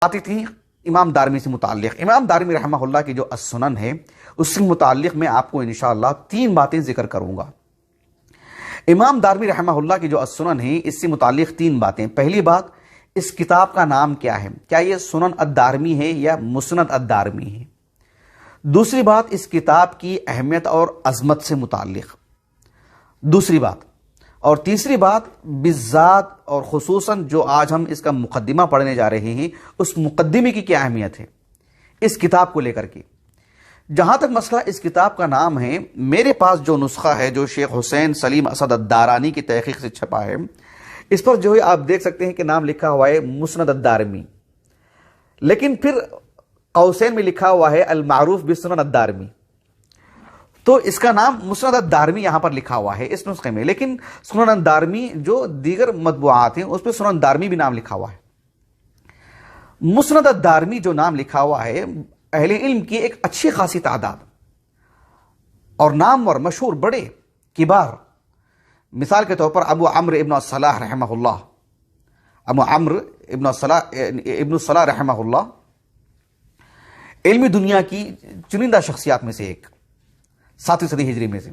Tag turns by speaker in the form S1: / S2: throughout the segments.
S1: آتی تھی امام دارمی سے متعلق۔ امام دارمی رحمہ اللہ کی جو السنن ہے اس سے متعلق میں آپ کو انشاءاللہ 3 باتیں ذکر کروں گا۔ امام دارمی رحمہ اللہ کی جو السنن ہے اس سے متعلق 3 باتیں۔ پہلی بات، اس کتاب کا نام کیا ہے؟ کیا یہ سنن الدارمی ہے یا مسند الدارمی ہے؟ دوسری بات، اس کتاب کی اہمیت اور عظمت سے متعلق دوسری بات، اور تیسری بات بالذات اور خصوصاً جو آج ہم اس کا مقدمہ پڑھنے جا رہے ہیں اس مقدمے کی کیا اہمیت ہے اس کتاب کو لے کر کے۔ جہاں تک مسئلہ اس کتاب کا نام ہے، میرے پاس جو نسخہ ہے جو شیخ حسین سلیم اسد الدارانی کی تحقیق سے چھپا ہے، اس پر جو ہے آپ دیکھ سکتے ہیں کہ نام لکھا ہوا ہے مسند الدارمی، لیکن پھر قوسین میں لکھا ہوا ہے المعروف بسنن الدارمی۔ تو اس کا نام مسند الدارمی یہاں پر لکھا ہوا ہے اس نسخے میں، لیکن سنن الدارمی جو دیگر مطبوعات ہیں اس پہ سنن الدارمی بھی نام لکھا ہوا ہے۔ مسند الدارمی جو نام لکھا ہوا ہے، اہل علم کی ایک اچھی خاصی تعداد اور نامور مشہور بڑے کبار، مثال کے طور پر ابو عمرو ابن الصلاح رحمہ اللہ، ابو عمرو ابن الصلاح رحمہ اللہ علمی دنیا کی چنندہ شخصیات میں سے ایک، 7ویں صدی ہجری میں سے،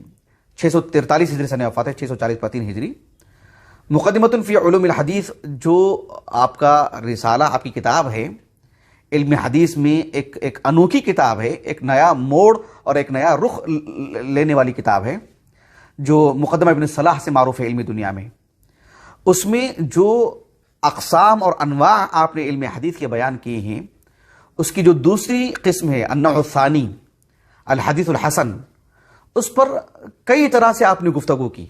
S1: 643 ہجری سنہ وفات ہے، 643 ہجری۔ مقدمۃ فی علوم الحدیث جو آپ کا رسالہ، آپ کی کتاب ہے علم حدیث میں، ایک انوکھی کتاب ہے، ایک نیا موڑ اور ایک نیا رخ لینے والی کتاب ہے جو مقدمہ ابن صلاح سے معروف ہے علمی دنیا میں۔ اس میں جو اقسام اور انواع آپ نے علم حدیث کے بیان کیے ہیں، اس کی جو دوسری قسم ہے النوع الثانی الحدیث الحسن، اس پر کئی طرح سے آپ نے گفتگو کی،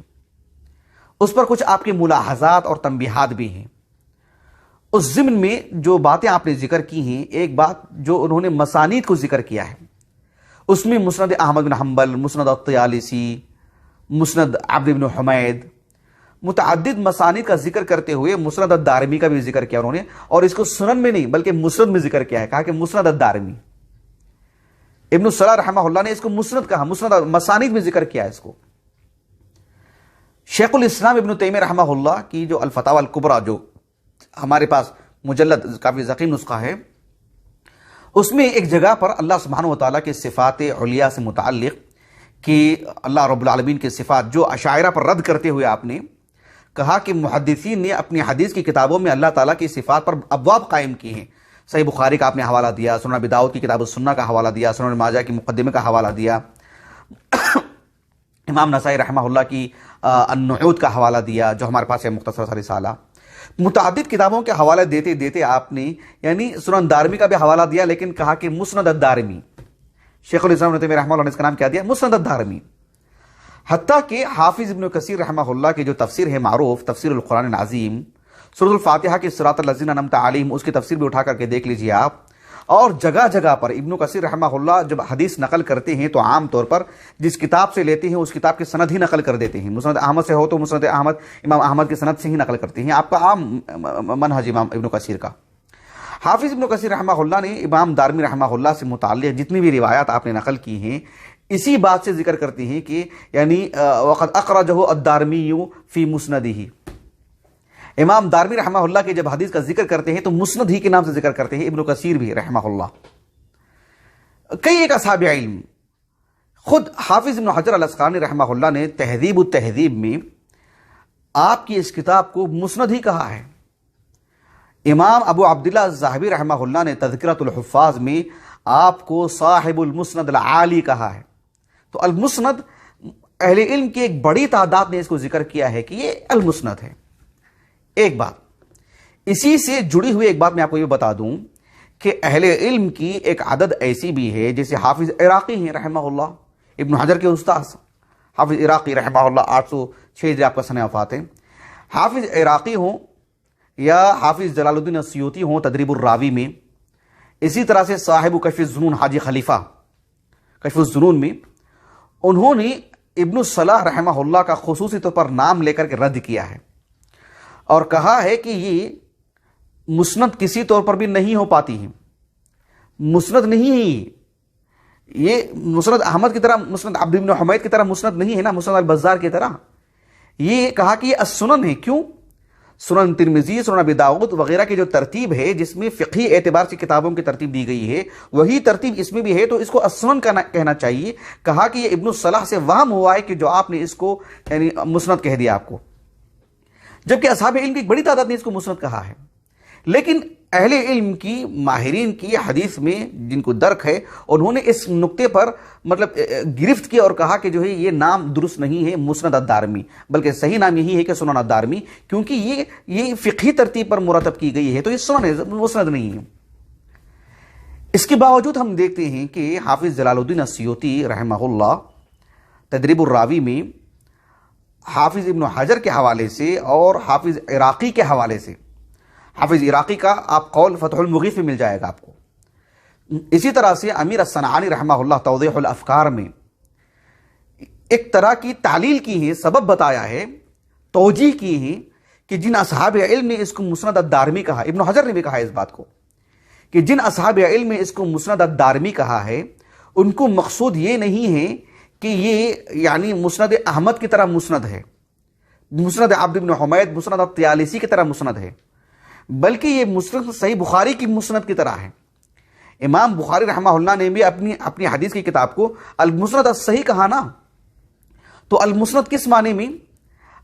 S1: اس پر کچھ آپ کے ملاحظات اور تنبیہات بھی ہیں۔ اس ضمن میں جو باتیں آپ نے ذکر کی ہیں، ایک بات جو انہوں نے مسانید کو ذکر کیا ہے، اس میں مسند احمد بن حنبل، مسند الطیالسی، مسند عبد بن حمید، متعدد مسانید کا ذکر کرتے ہوئے مسند الدارمی کا بھی ذکر کیا انہوں نے، اور اس کو سنن میں نہیں بلکہ مسند میں ذکر کیا ہے، کہا کہ مسند الدارمی۔ ابن الصلاح رحمہ اللہ نے اس کو مسند کہا، مسند مسانید میں ذکر کیا ہے اس کو۔ شیخ الاسلام ابن تیمیہ رحمہ اللہ کی جو الفتاوی الکبریٰ، جو ہمارے پاس مجلد کافی ضخیم نسخہ ہے، اس میں ایک جگہ پر اللہ سبحانہ وتعالیٰ کے صفات علیہ سے متعلق کہ اللہ رب العالمین کے صفات جو اشاعرہ پر رد کرتے ہوئے آپ نے کہا کہ محدثین نے اپنی حدیث کی کتابوں میں اللہ تعالیٰ کی صفات پر ابواب قائم کی ہیں۔ صحیح بخاری کا آپ نے حوالہ دیا، سنن ابی داؤد کی کتاب السنہ کا حوالہ دیا، سنن ماجہ کی مقدمے کا حوالہ دیا، امام نسائی رحمہ اللہ کی النعود کا حوالہ دیا جو ہمارے پاس ہے مختصر سا رسالہ۔ متعدد کتابوں کے حوالے دیتے دیتے آپ نے یعنی سنن دارمی کا بھی حوالہ دیا، لیکن کہا کہ مسند الدارمی، شیخ الاسلام ابن تیمیہ رحمہ اللہ نے اس کا نام کیا دیا؟ مسند الدارمی۔ حتیٰ کہ حافظ ابن کثیر رحمہ اللہ کی جو تفسیر ہے معروف، تفسیر القرآن العظیم، سورۃ الفاتحہ کی صراط الذین انعمت علیہم، اس کی تفسیر بھی اٹھا کر کے دیکھ لیجئے آپ۔ اور جگہ جگہ پر ابن کثیر رحمہ اللہ جب حدیث نقل کرتے ہیں تو عام طور پر جس کتاب سے لیتے ہیں اس کتاب کی سند ہی نقل کر دیتے ہیں۔ مسند احمد سے ہو تو مسند احمد، امام احمد کی سند سے ہی نقل کرتے ہیں، آپ کا عام منہج امام ابن کثیر کا۔ حافظ ابن کثیر رحمہ اللہ نے امام دارمی رحمہ اللہ سے متعلق جتنی بھی روایات آپ نے نقل کی ہیں، اسی بات سے ذکر کرتے ہیں کہ یعنی وقد اخرجہ الدارمی فی مسندہ، امام دارمی رحمہ اللہ کے جب حدیث کا ذکر کرتے ہیں تو مسند ہی کے نام سے ذکر کرتے ہیں، ابن کثیر بھی رحمہ اللہ۔ کئی ایک اصحاب علم، خود حافظ ابن حجر الاسقلانی رحمہ اللہ نے تہذیب التہذیب میں آپ کی اس کتاب کو مسند ہی کہا ہے۔ امام ابو عبداللہ الذہبی رحمہ اللہ نے تذکرۃ الحفاظ میں آپ کو صاحب المسند العالی کہا ہے۔ تو المسند اہل علم کی ایک بڑی تعداد نے اس کو ذکر کیا ہے کہ یہ المسند ہے۔ ایک بات اسی سے جڑی ہوئی ایک بات میں آپ کو یہ بتا دوں کہ اہل علم کی ایک عدد ایسی بھی ہے، جیسے حافظ عراقی ہیں رحمہ اللہ، ابن حجر کے استاذ حافظ عراقی رحمہ اللہ، 806 ہجری آپ کا سنہ وفات ہے۔ حافظ عراقی ہوں یا حافظ جلال الدین السیوطی ہوں تدریب الراوی میں، اسی طرح سے صاحب کشف الظنون حاجی خلیفہ کشف الظنون میں، انہوں نے ابن الصلاح رحمہ اللہ کا خصوصی طور پر نام لے کر کے رد کیا ہے اور کہا ہے کہ یہ مسند کسی طور پر بھی نہیں ہو پاتی ہیں، مسند نہیں ہے یہ، مسند احمد کی طرح، مسند عبد بن حمید کی طرح مسند نہیں ہے نا، مسند البزار کی طرح۔ یہ کہا کہ یہ السنن ہے۔ کیوں؟ سنن ترمذی، سنن ابی داؤد وغیرہ کی جو ترتیب ہے جس میں فقہی اعتبار سے کتابوں کی ترتیب دی گئی ہے، وہی ترتیب اس میں بھی ہے، تو اس کو السنن کہنا چاہیے۔ کہا کہ یہ ابن الصلاح سے وہم ہوا ہے کہ جو آپ نے اس کو یعنی مسند کہہ دیا آپ کو، جبکہ اصحاب علم کی ایک بڑی تعداد نے اس کو مسند کہا ہے۔ لیکن اہل علم کی، ماہرین کی حدیث میں جن کو درک ہے، انہوں نے اس نقطے پر مطلب گرفت کیا اور کہا کہ جو ہے یہ نام درست نہیں ہے مسند الدارمی، بلکہ صحیح نام یہی ہے کہ سنن الدارمی، کیونکہ یہ فقہی ترتیب پر مرتب کی گئی ہے، تو یہ سنن ہے، مسند نہیں ہے۔ اس کے باوجود ہم دیکھتے ہیں کہ حافظ جلال الدین السیوطی رحمہ اللہ تدریب الراوی میں حافظ ابن حجر کے حوالے سے اور حافظ عراقی کے حوالے سے، حافظ عراقی کا آپ قول فتح المغیث میں مل جائے گا آپ کو، اسی طرح سے امیر الصنعانی رحمہ اللہ توضیح الافکار میں ایک طرح کی تعلیل کی ہے، سبب بتایا ہے، توجیہ کی ہے کہ جن اصحاب علم نے اس کو مسند الدارمی کہا، ابن حجر نے بھی کہا اس بات کو کہ جن اصحاب علم نے اس کو مسند الدارمی کہا ہے، ان کو مقصود یہ نہیں ہے کہ یہ یعنی مسند احمد کی طرح مسند ہے، مسند عبد بن حمید، مسند الطیالسی کی طرح مسند ہے، بلکہ یہ مسند صحیح بخاری کی مسند کی طرح ہے۔ امام بخاری رحمہ اللہ نے بھی اپنی حدیث کی کتاب کو المسند الصحیح کہا نا، تو المسند کس معنی میں؟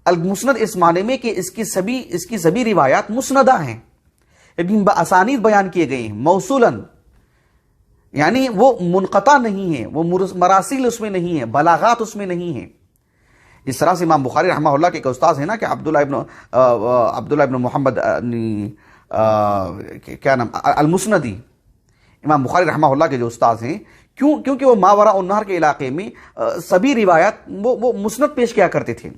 S1: المسند اس معنی میں کہ اس کی سبھی روایات مسندہ ہیں، لیکن باسانید بیان کیے گئے ہیں، موصولاً، یعنی وہ منقطع نہیں ہے، وہ مراسیل اس میں نہیں ہے، بلاغات اس میں نہیں ہیں۔ اس طرح سے امام بخاری رحمہ اللہ کے ایک استاذ ہیں نا کہ عبداللہ ابن محمد کیا نام المسندی، امام بخاری رحمہ اللہ کے جو استاذ ہیں، کیونکہ وہ ماوراء النہر کے علاقے میں سبھی روایات وہ مسند پیش کیا کرتے تھے،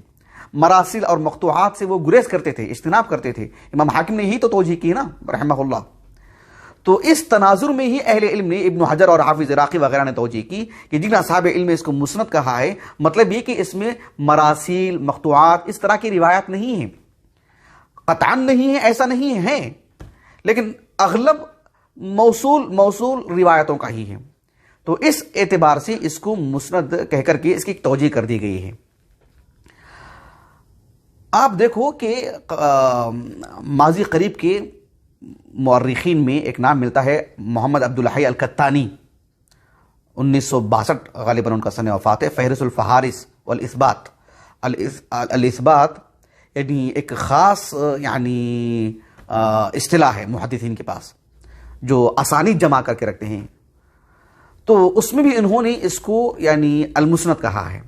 S1: مراسل اور مقطوعات سے وہ گریز کرتے تھے، اجتناب کرتے تھے۔ امام حاکم نے یہی تو توجیہ کی نا رحمہ اللہ۔ تو اس تناظر میں ہی اہل علم نے، ابن حجر اور حافظ عراقی وغیرہ نے توجیہ کی کہ جن اصحاب علم نے اس کو مسند کہا ہے، مطلب یہ کہ اس میں مراسیل، مقطوعات اس طرح کی روایات نہیں ہیں، قطعاً نہیں ہے، ایسا نہیں ہے، لیکن اغلب موصول روایتوں کا ہی ہے۔ تو اس اعتبار سے اس کو مسند کہہ کر کے اس کی توجیہ کر دی گئی ہے۔ آپ دیکھو کہ ماضی قریب کے مورخین میں ایک نام ملتا ہے محمد عبدالحی القطانی، 1962 غالباً ان کا سن وفات ہے۔ فہرست الفہارس والاثبات، الاثبات یعنی ایک خاص یعنی اصطلاح ہے محدثین کے پاس جو اسانید جمع کر کے رکھتے ہیں، تو اس میں بھی انہوں نے اس کو یعنی المسند کہا ہے۔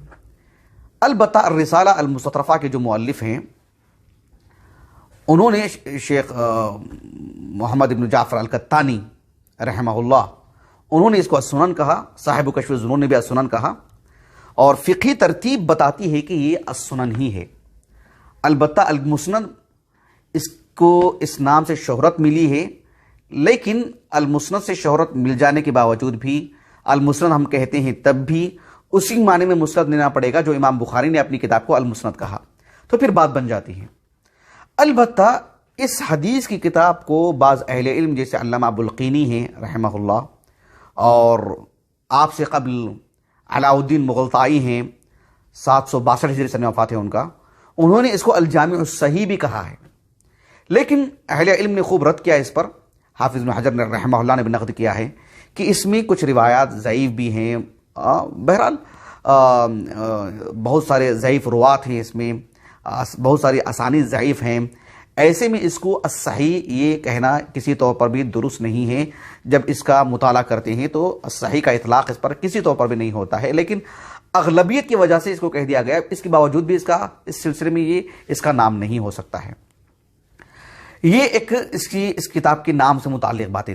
S1: البتہ الرسالہ المستطرفہ کے جو مؤلف ہیں، انہوں نے شیخ محمد ابن جعفر القطانی رحمہ اللہ، انہوں نے اس کو السنن کہا، صاحب کشف الظنون نے بھی السنن کہا، اور فقہی ترتیب بتاتی ہے کہ یہ السنن ہی ہے۔ البتہ المسند اس کو اس نام سے شہرت ملی ہے، لیکن المسند سے شہرت مل جانے کے باوجود بھی المسند ہم کہتے ہیں تب بھی اسی معنی میں مسند لینا پڑے گا جو امام بخاری نے اپنی کتاب کو المسند کہا، تو پھر بات بن جاتی ہے۔ البتہ اس حدیث کی کتاب کو بعض اہل علم جیسے علامہ ابوالقینی ہیں رحمہ اللہ، اور آپ سے قبل علاء الدین مغلطائی ہیں 762 ہجری سن وفات ہے ان کا، انہوں نے اس کو الجامع الصحیح بھی کہا ہے، لیکن اہل علم نے خوب رد کیا اس پر۔ حافظ ابن حجر نے رحمہ اللہ نے بھی نقد کیا ہے کہ اس میں کچھ روایات ضعیف بھی ہیں، بہرحال بہت سارے ضعیف روات ہیں، اس میں بہت ساری اسانید ضعیف ہیں، ایسے میں اس کو الصحیح یہ کہنا کسی طور پر بھی درست نہیں ہے۔ جب اس کا مطالعہ کرتے ہیں تو الصحیح کا اطلاق اس پر کسی طور پر بھی نہیں ہوتا ہے، لیکن اغلبیت کی وجہ سے اس کو کہہ دیا گیا، اس کے باوجود بھی اس سلسلے میں اس کا نام نہیں ہو سکتا ہے۔ یہ ایک اس کتاب کے نام سے متعلق باتیں تھیں۔